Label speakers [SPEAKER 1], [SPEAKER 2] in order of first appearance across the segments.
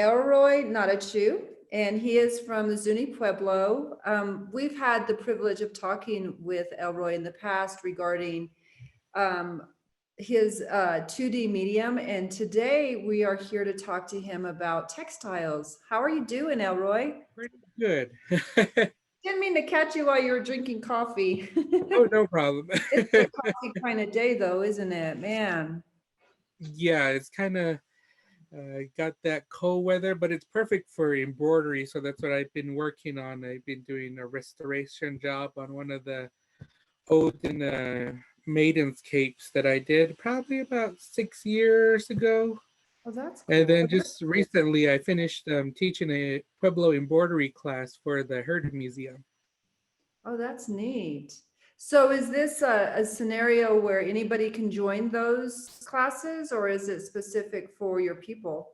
[SPEAKER 1] Elroy Natachu, and he is from the Zuni Pueblo. We've had the privilege of talking with Elroy in the past regarding um, his 2D medium, and today we are here to talk to him about textiles. How are you doing, Elroy?
[SPEAKER 2] Pretty good.
[SPEAKER 1] Didn't mean to catch you while you were drinking coffee.
[SPEAKER 2] Oh, no problem.
[SPEAKER 1] It's a coffee kind of day, though, isn't it, man?
[SPEAKER 2] Yeah, it's kind of got that cold weather, but it's perfect for embroidery. So that's what I've been working on. I've been doing a restoration job on one of the olden maiden's capes that I did probably about 6 years ago.
[SPEAKER 1] Oh, that's
[SPEAKER 2] And
[SPEAKER 1] cool.
[SPEAKER 2] then just recently, I finished teaching a Pueblo embroidery class for the Herd Museum.
[SPEAKER 1] Oh, that's neat. So is this a scenario where anybody can join those classes, or is it specific for your people?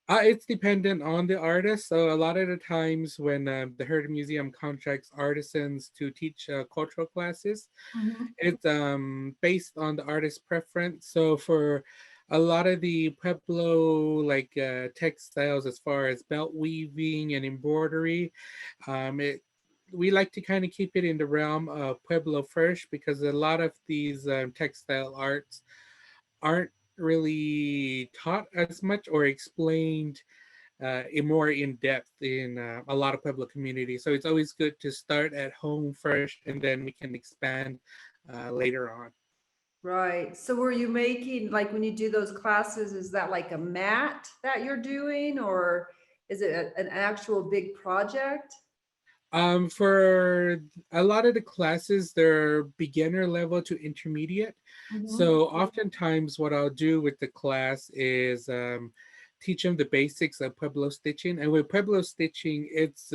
[SPEAKER 2] It's dependent on the artist. So a lot of the times when the Herd Museum contracts artisans to teach cultural classes,
[SPEAKER 1] Mhm.
[SPEAKER 2] it's based on the artist's preference. So for a lot of the Pueblo like textiles, as far as belt weaving and embroidery, it we like to kind of keep it in the realm of Pueblo first because a lot of these textile arts aren't really taught as much or explained in more in depth in a lot of Pueblo communities. So it's always good to start at home first, and then we can expand later on.
[SPEAKER 1] Right. So were you making, like when you do those classes, is that like a mat that you're doing, or is it an actual big project?
[SPEAKER 2] For a lot of the classes, they're beginner level to intermediate.
[SPEAKER 1] Mhm.
[SPEAKER 2] So oftentimes, what I'll do with the class is teach them the basics of Pueblo stitching. And with Pueblo stitching, it's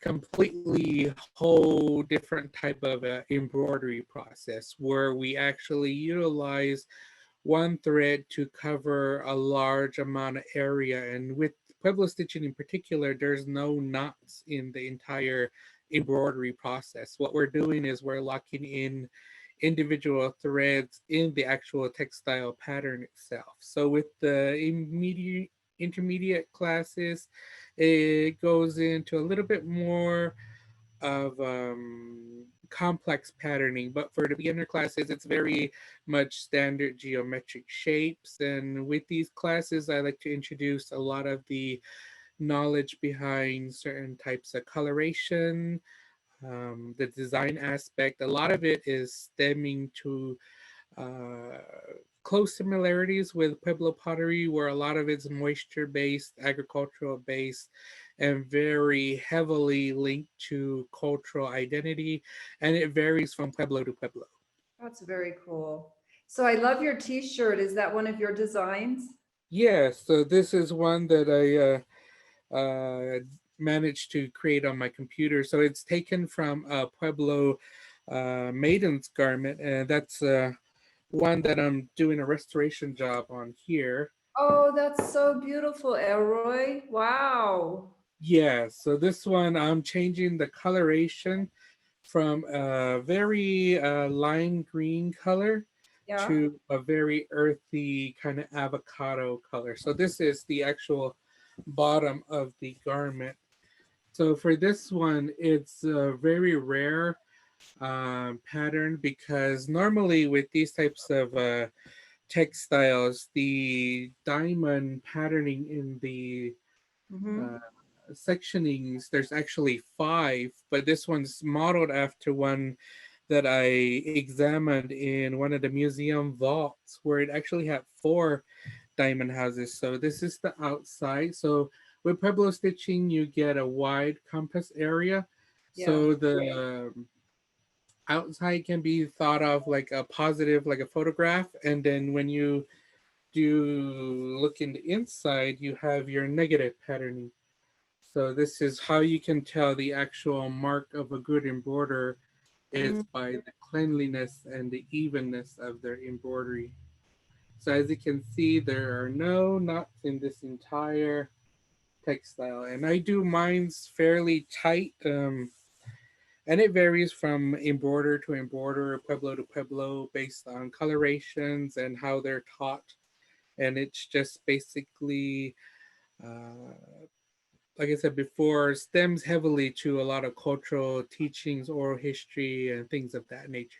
[SPEAKER 2] completely whole different type of embroidery process where we actually utilize one thread to cover a large amount of area. And with Pueblo stitching in particular, there's no knots in the entire embroidery process. What we're doing is we're locking in individual threads in the actual textile pattern itself. So with the immediate intermediate classes, it goes into a little bit more of complex patterning, but for the beginner classes, it's very much standard geometric shapes. And with these classes, I like to introduce a lot of the knowledge behind certain types of coloration, the design aspect. A lot of it is stemming to uh, close similarities with Pueblo pottery, where a lot of it's moisture based, agricultural based, and very heavily linked to cultural identity. And it varies from Pueblo to Pueblo.
[SPEAKER 1] That's very cool. So I love your t-shirt. Is that one of your designs?
[SPEAKER 2] Yeah, so this is one that I managed to create on my computer. So it's taken from a Pueblo maiden's garment, and that's one that I'm doing a restoration job on here.
[SPEAKER 1] Oh, that's so beautiful, Elroy. Wow.
[SPEAKER 2] Yeah, so this one I'm changing the coloration from a very lime green color
[SPEAKER 1] Yeah.
[SPEAKER 2] to a very earthy kind of avocado color. So this is the actual bottom of the garment. So for this one, it's a very rare pattern because normally with these types of textiles, the diamond patterning in the
[SPEAKER 1] Mm-hmm.
[SPEAKER 2] uh, sectionings, there's actually five, but this one's modeled after one that I examined in one of the museum vaults where it actually had four diamond houses. So this is the outside. So with Pueblo stitching, you get a wide compass area.
[SPEAKER 1] Yeah.
[SPEAKER 2] So the outside can be thought of like a positive, like a photograph. And then when you do look in the inside, you have your negative patterning. So this is how you can tell the actual mark of a good embroiderer is
[SPEAKER 1] Mm.
[SPEAKER 2] by the cleanliness and the evenness of their embroidery. So as you can see, there are no knots in this entire textile. And I do mine's fairly tight. And it varies from embroiderer to embroiderer, pueblo to pueblo, based on colorations and how they're taught. And it's just basically uh, like I said before, stems heavily to a lot of cultural teachings, oral history, and things of that nature.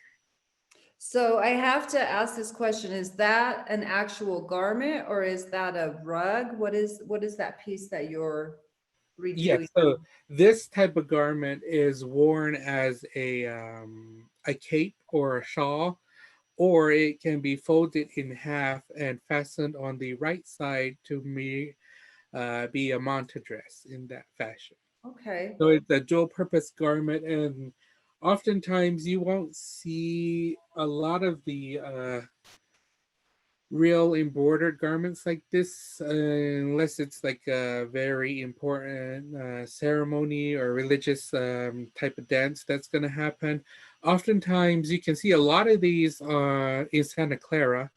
[SPEAKER 1] So I have to ask this question, is that an actual garment or is that a rug? What is that piece that you're reviewing?
[SPEAKER 2] Yes, so this type of garment is worn as a cape or a shawl, or it can be folded in half and fastened on the right side to be a manta dress in that fashion.
[SPEAKER 1] Okay.
[SPEAKER 2] So it's a dual purpose garment, and oftentimes you won't see a lot of the real embroidered garments like this unless it's like a very important ceremony or religious type of dance that's going to happen. Oftentimes you can see a lot of these in Santa Clara.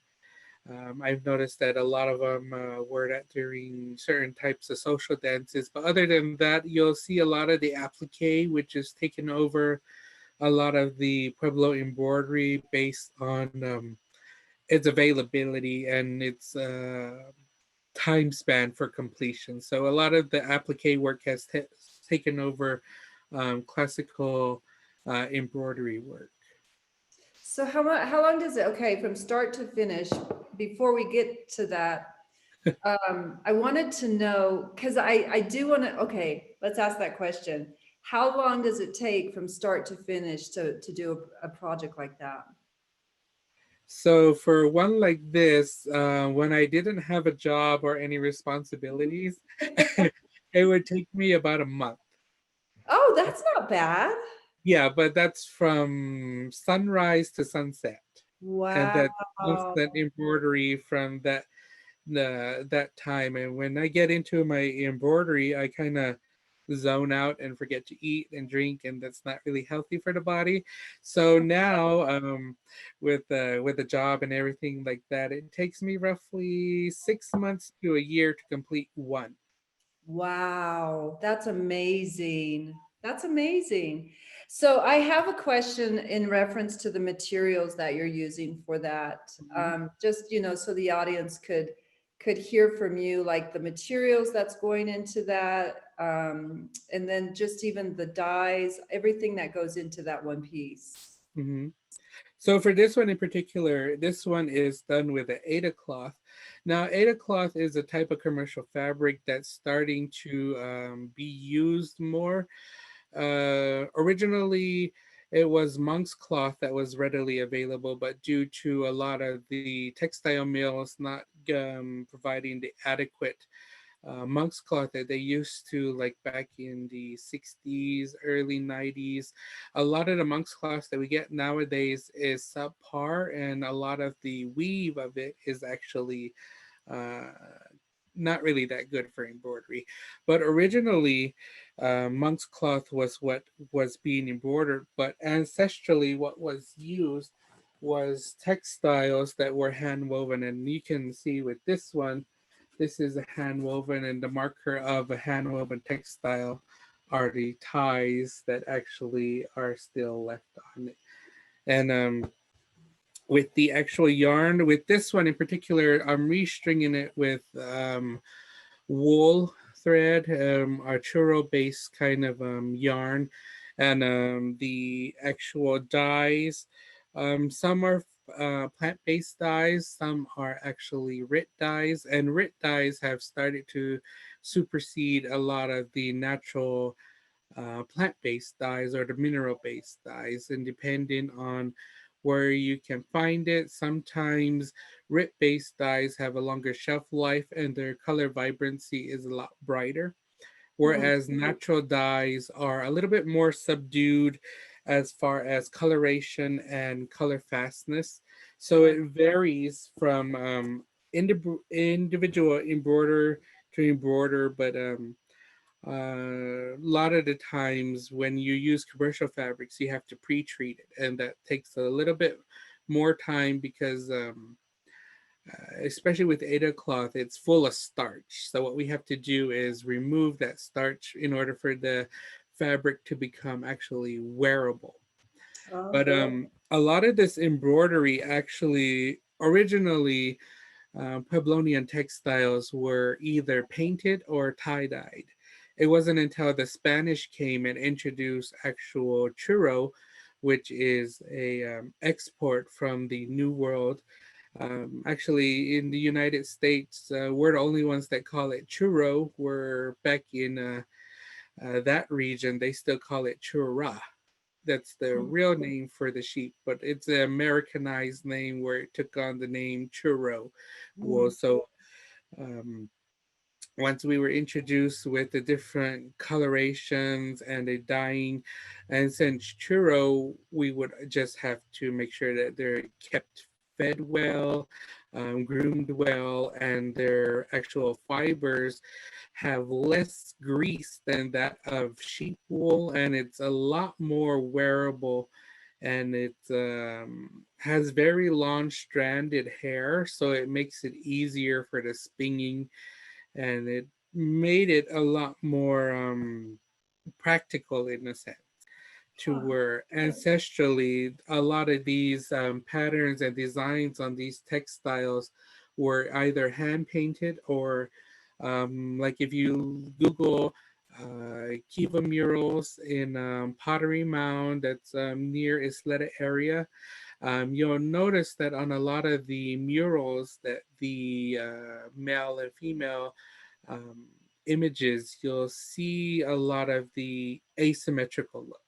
[SPEAKER 2] I've noticed that a lot of them were that during certain types of social dances, but other than that, you'll see a lot of the applique, which is taken over a lot of the Pueblo embroidery based on its availability and its time span for completion. So a lot of the applique work has taken over classical embroidery work.
[SPEAKER 1] So how long does it, okay, from start to finish, before we get to that, I wanted to know, because I do want to, okay, let's ask that question. How long does it take from start to finish to do a project like that?
[SPEAKER 2] So for one like this, when I didn't have a job or any responsibilities, it would take me about a month.
[SPEAKER 1] Oh, that's not bad.
[SPEAKER 2] Yeah, but that's from sunrise to sunset, and
[SPEAKER 1] Wow.
[SPEAKER 2] that constant embroidery from that time. And when I get into my embroidery, I kind of zone out and forget to eat and drink, and that's not really healthy for the body. So now, with a job and everything like that, it takes me roughly 6 months to a year to complete one.
[SPEAKER 1] Wow, that's amazing. That's amazing. So I have a question in reference to the materials that you're using for that.
[SPEAKER 2] Mhm.
[SPEAKER 1] Just, so the audience could hear from you, like the materials that's going into that, and then just even the dyes, everything that goes into that one piece.
[SPEAKER 2] Mhm. So for this one in particular, this one is done with an Ada cloth. Now, Ada cloth is a type of commercial fabric that's starting to be used more. Originally, it was monk's cloth that was readily available, but due to a lot of the textile mills not providing the adequate monk's cloth that they used to, like back in the 60s, early 90s. A lot of the monk's cloth that we get nowadays is subpar, and a lot of the weave of it is actually uh, not really that good for embroidery. But originally, monk's cloth was what was being embroidered, but ancestrally, what was used was textiles that were hand woven. And you can see with this one, this is a hand woven, and the marker of a hand woven textile are the ties that actually are still left on it. And with the actual yarn, with this one in particular, I'm restringing it with wool thread, Arturo based kind of yarn, and the actual dyes. Some are plant-based dyes, some are actually RIT dyes, and RIT dyes have started to supersede a lot of the natural plant-based dyes or the mineral-based dyes, and depending on where you can find it, sometimes RIT-based dyes have a longer shelf life and their color vibrancy is a lot brighter,
[SPEAKER 1] Mhm.
[SPEAKER 2] whereas natural dyes are a little bit more subdued as far as coloration and color fastness. So it varies from individual embroider to embroider, but a lot of the times when you use commercial fabrics, you have to pre-treat it, and that takes a little bit more time because, especially with Ada cloth, it's full of starch. So what we have to do is remove that starch in order for the fabric to become actually wearable.
[SPEAKER 1] Oh,
[SPEAKER 2] But a lot of this embroidery actually originally Pueblonian textiles were either painted or tie-dyed. It wasn't until the Spanish came and introduced actual churro, which is a export from the New World. Actually, in the United States, we're the only ones that call it churro. We're back in that region, they still call it churra. That's the real name for the sheep, but it's an Americanized name where it took on the name churro. Well,
[SPEAKER 1] Mhm.
[SPEAKER 2] so um, once we were introduced with the different colorations and the dyeing, and since churro, we would just have to make sure that they're kept fed well, groomed well, and their actual fibers have less grease than that of sheep wool, and it's a lot more wearable, and it has very long stranded hair, so it makes it easier for the spinning, and it made it a lot more practical in a sense, to
[SPEAKER 1] Huh.
[SPEAKER 2] where ancestrally a lot of these patterns and designs on these textiles were either hand painted or like if you Google Kiva murals in Pottery Mound that's near Isleta area, you'll notice that on a lot of the murals that the male and female um, images, you'll see a lot of the asymmetrical look,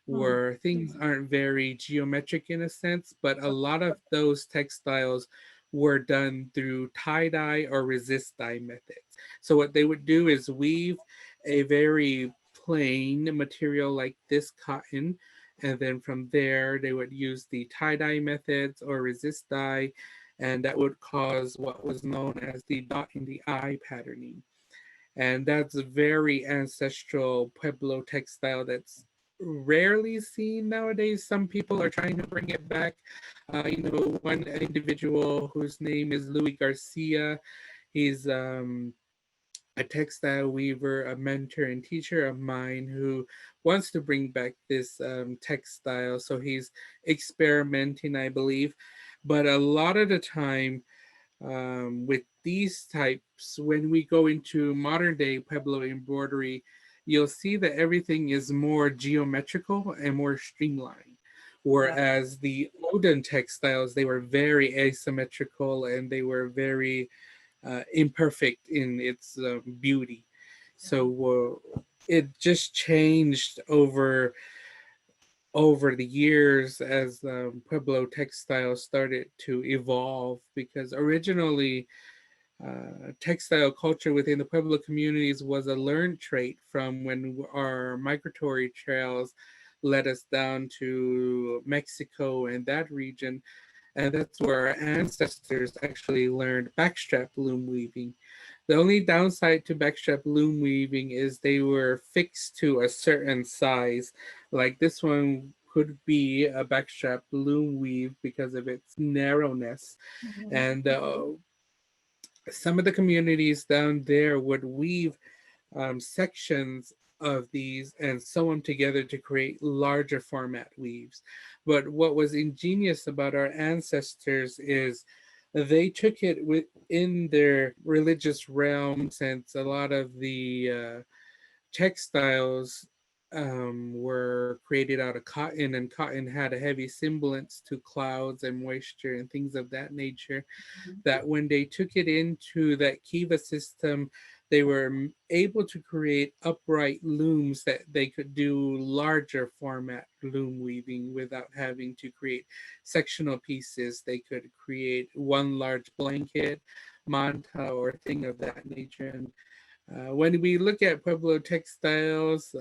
[SPEAKER 1] Hmm.
[SPEAKER 2] where things aren't very geometric in a sense, but a lot of those textiles were done through tie dye or resist dye methods. So, what they would do is weave a very plain material like this cotton, and then from there, they would use the tie dye methods or resist dye, and that would cause what was known as the dot in the eye patterning. And that's a very ancestral Pueblo textile that's rarely seen nowadays. Some people are trying to bring it back. One individual whose name is Louis Garcia, he's a textile weaver, a mentor and teacher of mine who wants to bring back this textile. So he's experimenting, I believe. But a lot of the time, with these types, when we go into modern day Pueblo embroidery, you'll see that everything is more geometrical and more streamlined.
[SPEAKER 1] Yeah.
[SPEAKER 2] Whereas the olden textiles, they were very asymmetrical and they were very imperfect in its beauty. So it just changed over the years as Pueblo textiles started to evolve, because originally textile culture within the Pueblo communities was a learned trait from when our migratory trails led us down to Mexico and that region. And that's where our ancestors actually learned backstrap loom weaving. The only downside to backstrap loom weaving is they were fixed to a certain size. Like this one could be a backstrap loom weave because of its narrowness.
[SPEAKER 1] Mhm.
[SPEAKER 2] And some of the communities down there would weave sections of these and sew them together to create larger format weaves. But what was ingenious about our ancestors is they took it within their religious realm, since a lot of the textiles were created out of cotton, and cotton had a heavy semblance to clouds and moisture and things of that nature, that when they took it into that Kiva system, they were able to create upright looms that they could do larger format loom weaving without having to create sectional pieces. They could create one large blanket, manta, or thing of that nature. And when we look at Pueblo textiles,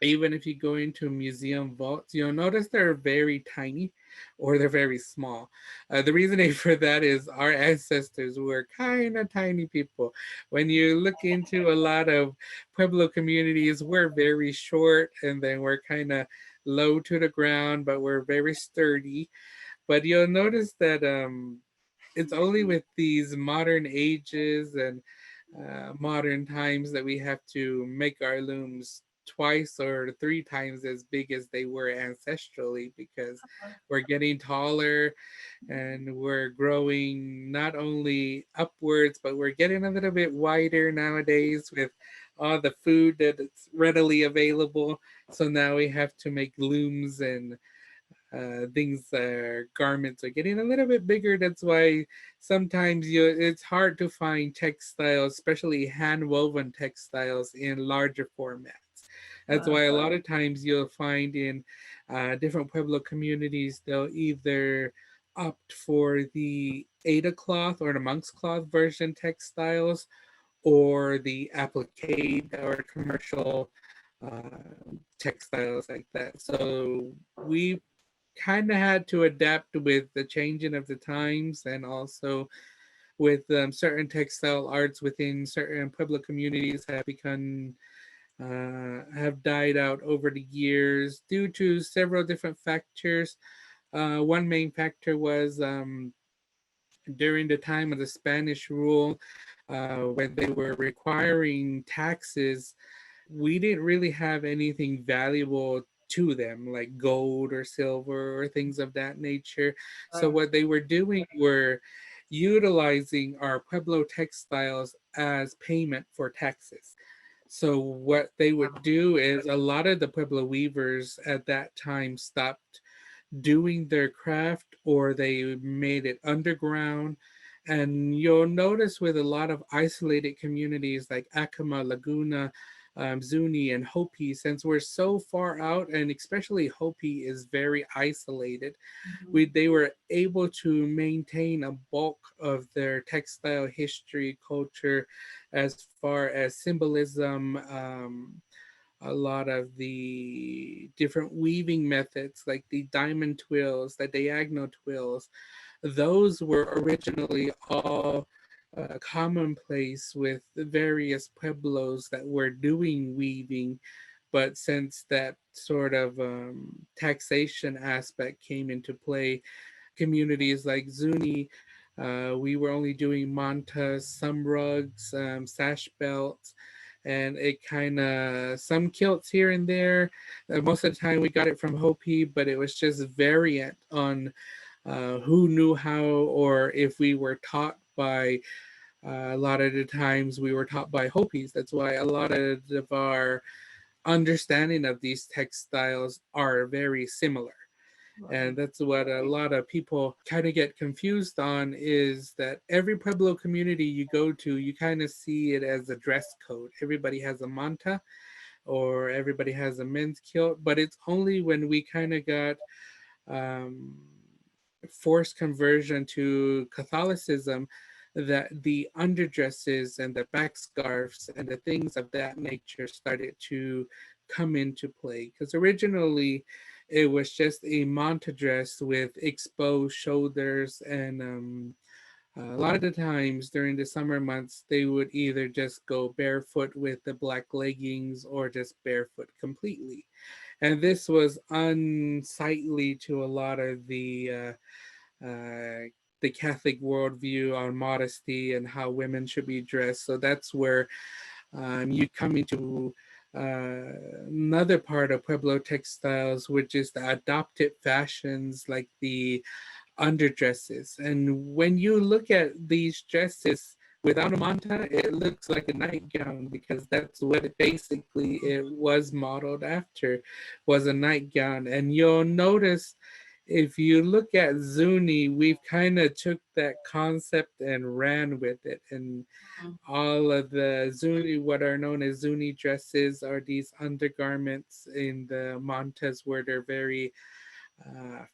[SPEAKER 2] even if you go into museum vaults, you'll notice they're very tiny or they're very small. The reasoning for that is our ancestors were kind of tiny people. When you look into a lot of Pueblo communities, we're very short, and then we're kind of low to the ground, but we're very sturdy. But you'll notice that it's only with these modern ages and modern times that we have to make our looms twice or three times as big as they were ancestrally, because we're getting taller and we're growing not only upwards, but we're getting a little bit wider nowadays with all the food that's readily available. So now we have to make looms and things, garments are getting a little bit bigger. That's why sometimes it's hard to find textiles, especially hand woven textiles, in larger formats. That's why a lot of times you'll find in different Pueblo communities, they'll either opt for the Ada cloth or the monk's cloth version textiles, or the applique or commercial textiles like that. So we kind of had to adapt with the changing of the times, and also with certain textile arts within certain Pueblo communities have died out over the years due to several different factors. One main factor was during the time of the Spanish rule, when they were requiring taxes, we didn't really have anything valuable to them, like gold or silver or things of that nature. So
[SPEAKER 1] Right.
[SPEAKER 2] what they were doing were utilizing our Pueblo textiles as payment for taxes. So what they would do is, a lot of the Pueblo weavers at that time stopped doing their craft, or they made it underground. And you'll notice with a lot of isolated communities like Acoma, Laguna, Zuni, and Hopi, since we're so far out, and especially Hopi is very isolated, they were able to maintain a bulk of their textile history, culture, as far as symbolism. A lot of the different weaving methods, like the diamond twills, the diagonal twills, those were originally all commonplace with the various pueblos that were doing weaving. But since that sort of taxation aspect came into play, communities like Zuni, we were only doing mantas, some rugs, sash belts, and it kind of some kilts here and there. Most of the time we got it from Hopi, but it was just variant on who knew how, or if we were taught by. A lot of the times we were taught by Hopis. That's why a lot of our understanding of these textiles are very similar. And that's what a lot of people kind of get confused on, is that every Pueblo community you go to, you kind of see it as a dress code. Everybody has a manta, or everybody has a men's kilt, but it's only when we kind of got um, forced conversion to Catholicism that the underdresses and the back scarves and the things of that nature started to come into play. Because originally it was just a manta dress with exposed shoulders, and a lot of the times during the summer months, they would either just go barefoot with the black leggings, or just barefoot completely. And this was unsightly to a lot of uh, the Catholic worldview on modesty and how women should be dressed. So that's where you come into another part of Pueblo textiles, which is the adopted fashions, like the underdresses. And when you look at these dresses without a manta, it looks like a nightgown, because that's what it was modeled after, was a nightgown. And you'll notice, if you look at Zuni, we've kind of took that concept and ran with it. And all of the Zuni, what are known as Zuni dresses, are these undergarments in the mantas, where they're very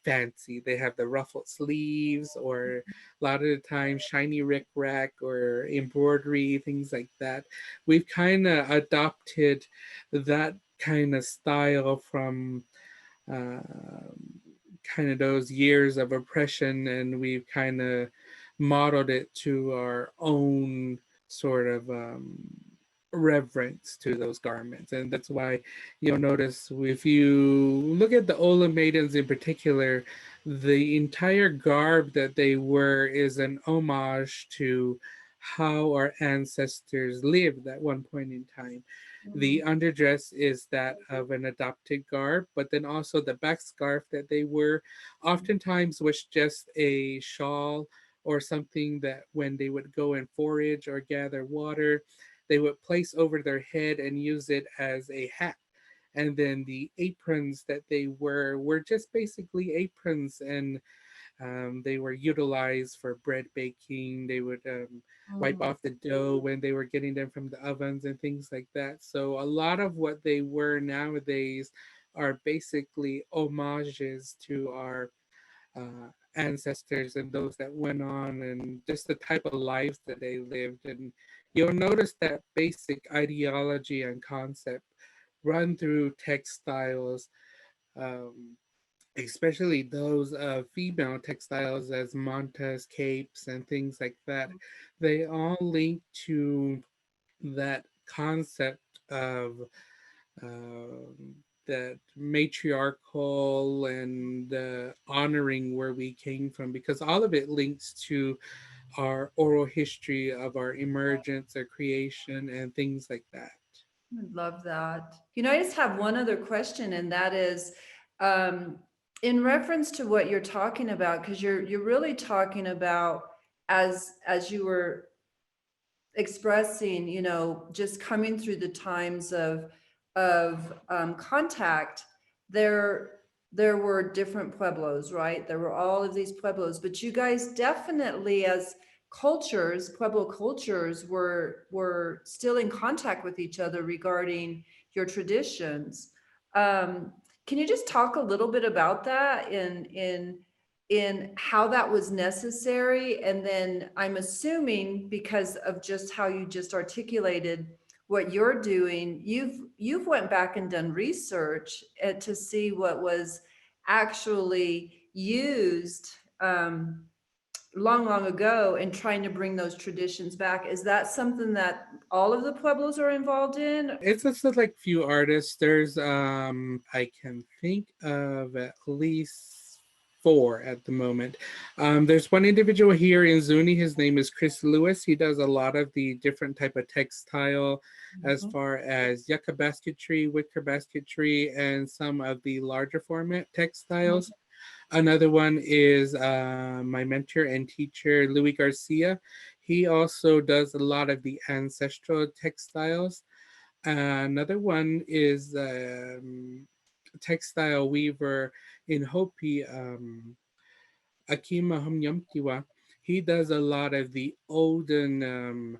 [SPEAKER 2] fancy. They have the ruffled sleeves, or a lot of the time shiny rickrack or embroidery, things like that. We've kind of adopted that kind of style from uh, kind of those years of oppression, and we've kind of modeled it to our own sort of reverence to those garments. And that's why you'll notice, if you look at the Ola maidens in particular, the entire garb that they wear is an homage to how our ancestors lived at one point in time. The underdress is that of an adopted garb, but then also the back scarf that they wore oftentimes was just a shawl or something that when they would go and forage or gather water, they would place over their head and use it as a hat. And then the aprons that they were just basically aprons, and they were utilized for bread baking. They would wipe off the dough when they were getting them from the ovens and things like that. So a lot of what they were nowadays are basically homages to our ancestors and those that went on, and just the type of lives that they lived. And you'll notice that basic ideology and concept run through textiles, um, especially those female textiles as mantas, capes, and things like that. They all link to that concept of that matriarchal and honoring where we came from, because all of it links to our oral history of our emergence, our creation, and things like that.
[SPEAKER 1] I love that. I just have one other question, and that is, um, in reference to what you're talking about, because you're really talking about, as you were expressing, just coming through the times of contact, there there were different pueblos, right? There were all of these pueblos, but you guys definitely, as cultures, pueblo cultures, were still in contact with each other regarding your traditions. Um, can you just talk a little bit about that in how that was necessary? And then I'm assuming, because of just how you just articulated what you're doing, you've went back and done research to see what was actually used long ago, and trying to bring those traditions back. Is that something that all of the pueblos are involved in?
[SPEAKER 2] It's just like few artists. There's I can think of at least four at the moment. There's one individual here in Zuni. His name is Chris Lewis. He does a lot of the different type of textile, as far as yucca basketry, wicker basketry, and some of the larger format textiles. Another one is my mentor and teacher, Louis Garcia. He also does a lot of the ancestral textiles. Another one is textile weaver in Hopi, Akima Humyamtiwa. He does a lot of the olden,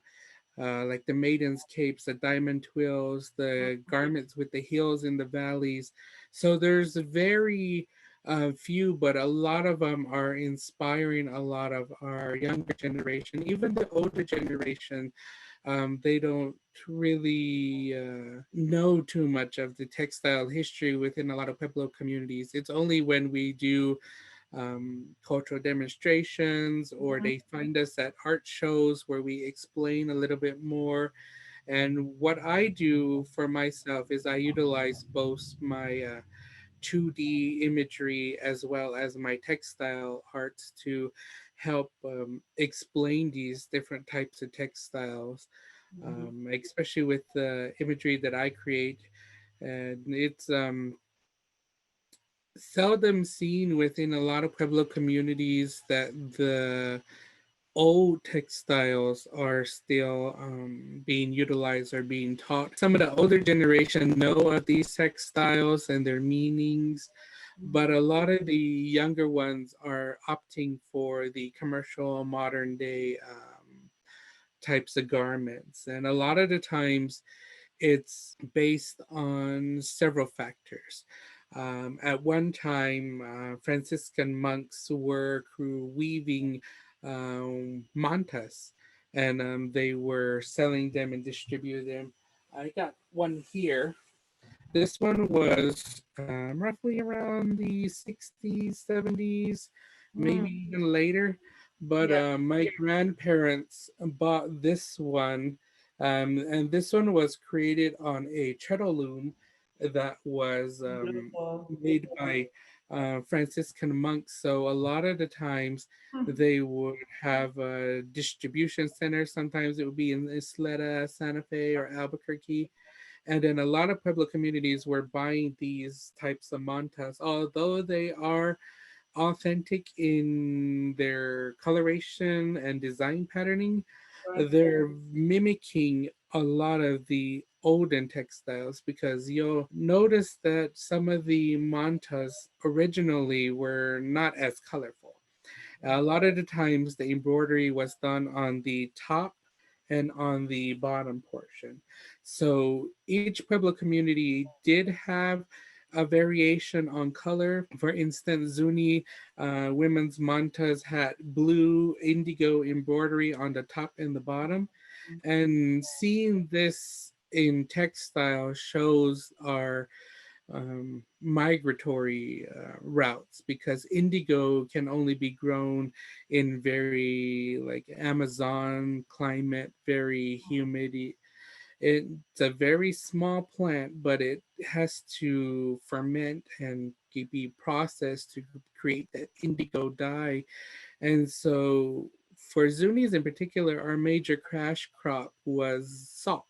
[SPEAKER 2] like the maiden's capes, the diamond twills, the garments with the heels in the valleys. So there's very few, but a lot of them are inspiring a lot of our younger generation, even the older generation. They don't really know too much of the textile history within a lot of Pueblo communities. It's only when we do cultural demonstrations, or they find us at art shows where we explain a little bit more. And what I do for myself is I utilize both my 2D imagery as well as my textile arts to help explain these different types of textiles, especially with the imagery that I create. And it's seldom seen within a lot of Pueblo communities that the old textiles are still being utilized or being taught. Some of the older generation know of these textiles and their meanings, but a lot of the younger ones are opting for the commercial modern day types of garments. And a lot of the times it's based on several factors. At one time, Franciscan monks were weaving mantas, and they were selling them and distributing them. I got one here. This one was roughly around the 60s, 70s, maybe even later. But
[SPEAKER 1] Yeah,
[SPEAKER 2] my grandparents bought this one, and this one was created on a treadle loom that was
[SPEAKER 1] beautiful.
[SPEAKER 2] made by Franciscan monks. So a lot of the times
[SPEAKER 1] Hmm.
[SPEAKER 2] they would have a distribution center. Sometimes it would be in Isleta, Santa Fe, or Albuquerque. And then a lot of Pueblo communities were buying these types of mantas, although they are authentic in their coloration and design patterning.
[SPEAKER 1] Right.
[SPEAKER 2] They're mimicking a lot of the olden textiles because you'll notice that some of the mantas originally were not as colorful. A lot of the times, the embroidery was done on the top and on the bottom portion. So each Pueblo community did have a variation on color. For instance, Zuni women's mantas had blue indigo embroidery on the top and the bottom. And seeing this in textile shows our migratory routes because indigo can only be grown in very like Amazon climate, very humid. It's a very small plant, but it has to ferment and be processed to create that indigo dye. And so for Zunis in particular, our major crash crop was salt.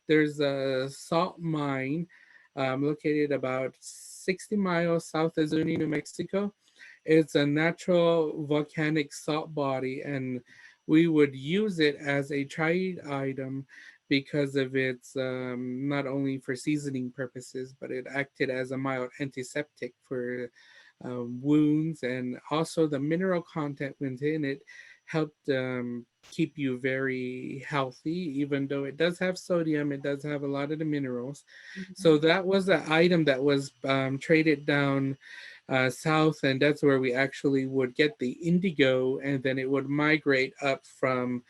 [SPEAKER 2] There's a salt mine located about 60 miles south of Zuni, New Mexico. It's a natural volcanic salt body, and we would use it as a trade item because of its not only for seasoning purposes, but it acted as a mild antiseptic for wounds, and also the mineral content within it helped keep you very healthy. Even though it does have sodium, it does have a lot of the minerals. So
[SPEAKER 1] Mhm.
[SPEAKER 2] that was the item that was traded down south, and that's where we actually would get the indigo, and then it would migrate up from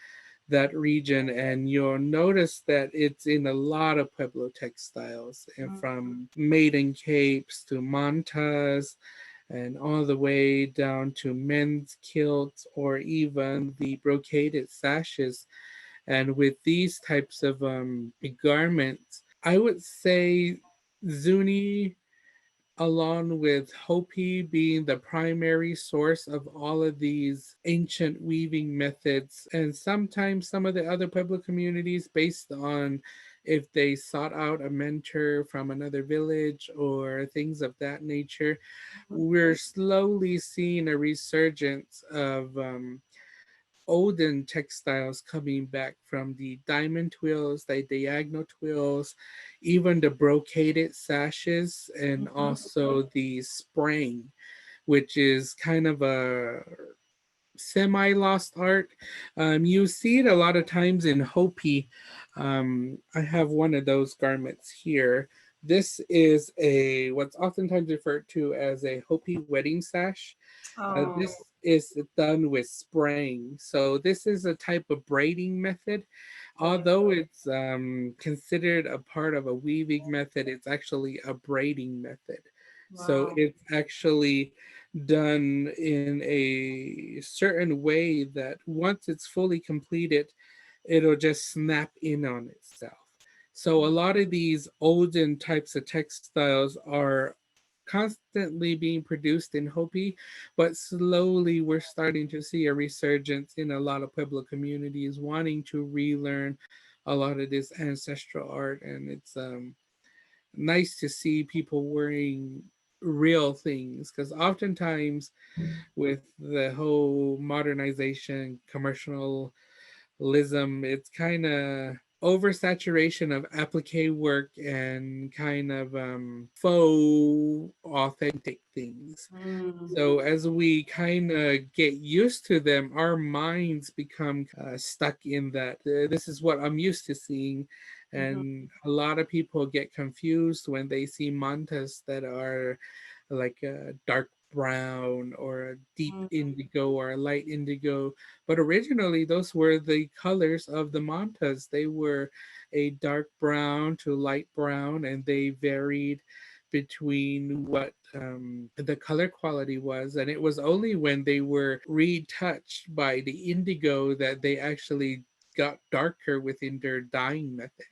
[SPEAKER 2] that region. And you'll notice that it's in a lot of Pueblo textiles, and from maiden capes to mantas and all the way down to men's kilts or even the brocaded sashes. And with these types of garments, I would say Zuni, along with Hopi, being the primary source of all of these ancient weaving methods, and sometimes some of the other Pueblo communities based on if they sought out a mentor from another village or things of that nature. We're slowly seeing a resurgence of olden textiles coming back, from the diamond twills, the diagonal twills, even the brocaded sashes, and
[SPEAKER 1] Mhm.
[SPEAKER 2] also the spraying, which is kind of a semi lost art. You see it a lot of times in Hopi. I have one of those garments here. This is a what's oftentimes referred to as a Hopi wedding sash.
[SPEAKER 1] Oh,
[SPEAKER 2] This is done with spraying. So this is a type of braiding method.
[SPEAKER 1] okay.
[SPEAKER 2] Although it's considered a part of a weaving method, it's actually a braiding method. So
[SPEAKER 1] Wow.
[SPEAKER 2] it's actually done in a certain way that once it's fully completed, it'll just snap in on itself. So a lot of these olden types of textiles are constantly being produced in Hopi, but slowly we're starting to see a resurgence in a lot of Pueblo communities wanting to relearn a lot of this ancestral art. And it's nice to see people wearing real things, because oftentimes with the whole modernization, commercialism, it's kind of oversaturation of applique work and kind of faux authentic things.
[SPEAKER 1] Mm.
[SPEAKER 2] So as we kind of get used to them, our minds become stuck in that. This is what I'm used to seeing,
[SPEAKER 1] Mhm.
[SPEAKER 2] and a lot of people get confused when they see mantas that are like a dark brown or a deep
[SPEAKER 1] Mm.
[SPEAKER 2] indigo or a light indigo. But originally, those were the colors of the mantas. They were a dark brown to light brown, and they varied between what the color quality was. And it was only when they were retouched by the indigo that they actually got darker within their dyeing method.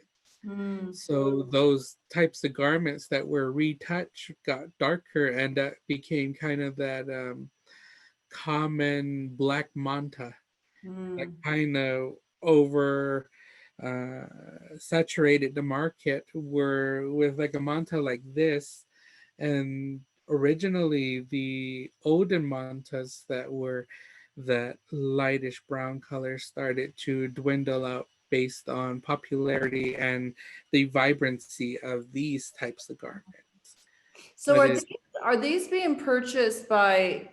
[SPEAKER 1] Mm.
[SPEAKER 2] So those types of garments that were retouched got darker, and that became kind of that common black manta that
[SPEAKER 1] Mm.
[SPEAKER 2] kind of over saturated the market were with like a manta like this. And originally the olden mantas that were that lightish brown color started to dwindle out based on popularity and the vibrancy of these types of garments.
[SPEAKER 1] So
[SPEAKER 2] But it
[SPEAKER 1] are these being purchased by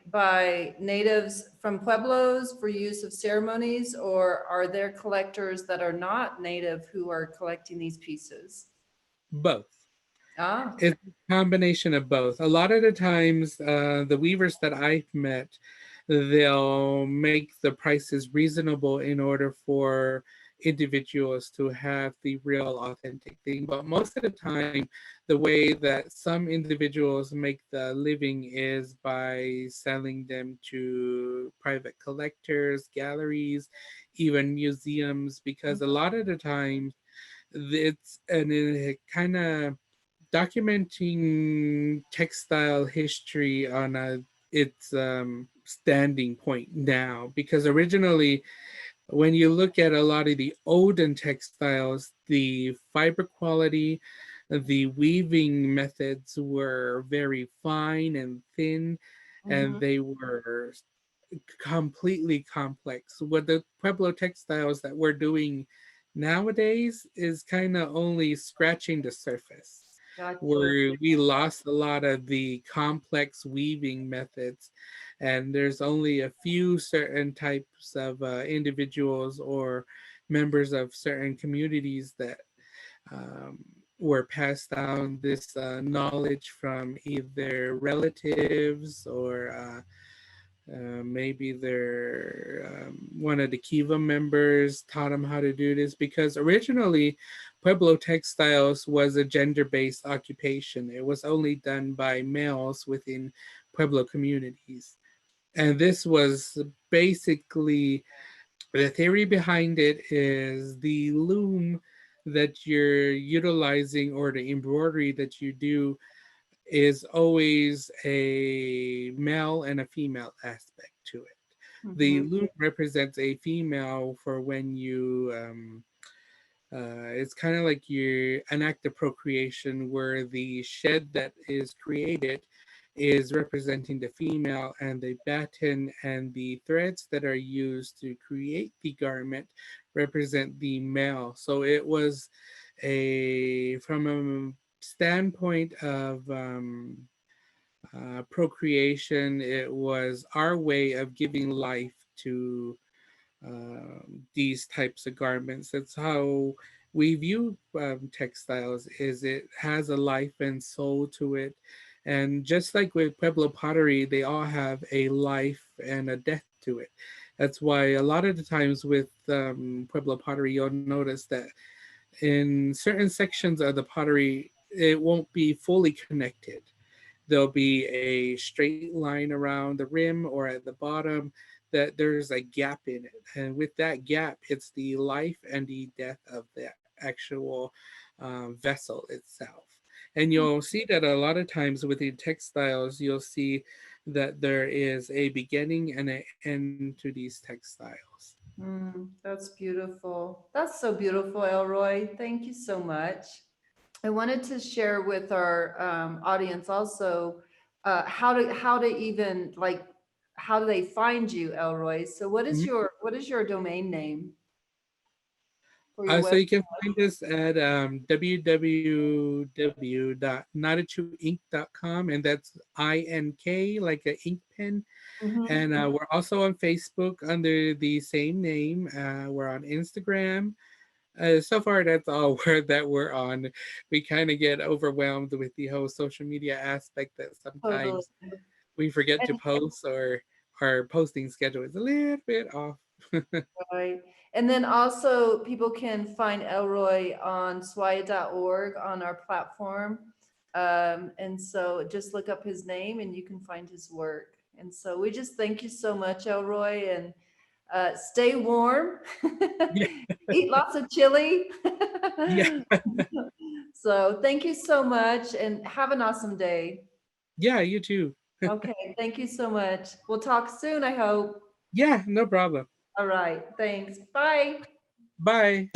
[SPEAKER 1] natives from pueblos for use of ceremonies, or are there collectors that are not native who are collecting these pieces?
[SPEAKER 2] both.
[SPEAKER 1] Ah.
[SPEAKER 2] It's a combination of both. A lot of the times, the weavers that I've met, they'll make the prices reasonable in order for individuals to have the real authentic thing. But most of the time, the way that some individuals make the living is by selling them to private collectors, galleries, even museums, because a lot of the time it's and it kind of documenting textile history on its standing point now, because originally when you look at a lot of the olden textiles, the fiber quality, the weaving methods were very fine and thin, and
[SPEAKER 1] Mhm.
[SPEAKER 2] they were completely complex. What the Pueblo textiles that we're doing nowadays is kind of only scratching the surface,
[SPEAKER 1] Gotcha.
[SPEAKER 2] where we lost a lot of the complex weaving methods, and there's only a few certain types of individuals or members of certain communities that um, were passed down this knowledge from either relatives or maybe their one of the Kiva members taught them how to do this, because originally Pueblo textiles was a gender-based occupation. It was only done by males within Pueblo communities. And this was basically the theory behind it is the loom that you're utilizing or the embroidery that you do is always a male and a female aspect to it. The
[SPEAKER 1] Mhm.
[SPEAKER 2] loom represents a female for when you, it's kind of like you an act of procreation where the shed that is created is representing the female, and the batten and the threads that are used to create the garment represent the male. So it was a, from a standpoint of procreation, it was our way of giving life to these types of garments. That's how we view textiles. Is it has a life and soul to it, and just like with Pueblo pottery, they all have a life and a death to it. That's why a lot of the times with Pueblo pottery, you'll notice that in certain sections of the pottery, it won't be fully connected. There'll be a straight line around the rim or at the bottom that there's a gap in it. And with that gap, it's the life and the death of the actual vessel itself. And you'll see that a lot of times within textiles, you'll see that there is a beginning and an end to these textiles.
[SPEAKER 1] Mm, that's beautiful. That's so beautiful, Elroy. Thank you so much. I wanted to share with our audience also how to even like how do they find you, Elroy? So what is your domain name for your
[SPEAKER 2] So
[SPEAKER 1] web?
[SPEAKER 2] you can find us at www.natachuink.com, and that's INK, like an ink pen.
[SPEAKER 1] Mhm.
[SPEAKER 2] And we're also on Facebook under the same name. We're on Instagram. So far, that's all that we're on. We kind of get overwhelmed with the whole social media aspect that
[SPEAKER 1] Totally.
[SPEAKER 2] sometimes we forget to
[SPEAKER 1] And
[SPEAKER 2] post, or our posting schedule is a little bit off.
[SPEAKER 1] right. And then also people can find Elroy on swaya.org on our platform. And so just look up his name and you can find his work. And so we just thank you so much, Elroy, and stay warm,
[SPEAKER 2] Yeah.
[SPEAKER 1] eat lots of chili.
[SPEAKER 2] Yeah.
[SPEAKER 1] So thank you so much and have an awesome day.
[SPEAKER 2] Yeah, you too.
[SPEAKER 1] Okay, thank you so much. We'll talk soon, I hope.
[SPEAKER 2] Yeah, no problem.
[SPEAKER 1] All right, thanks. Bye.
[SPEAKER 2] Bye.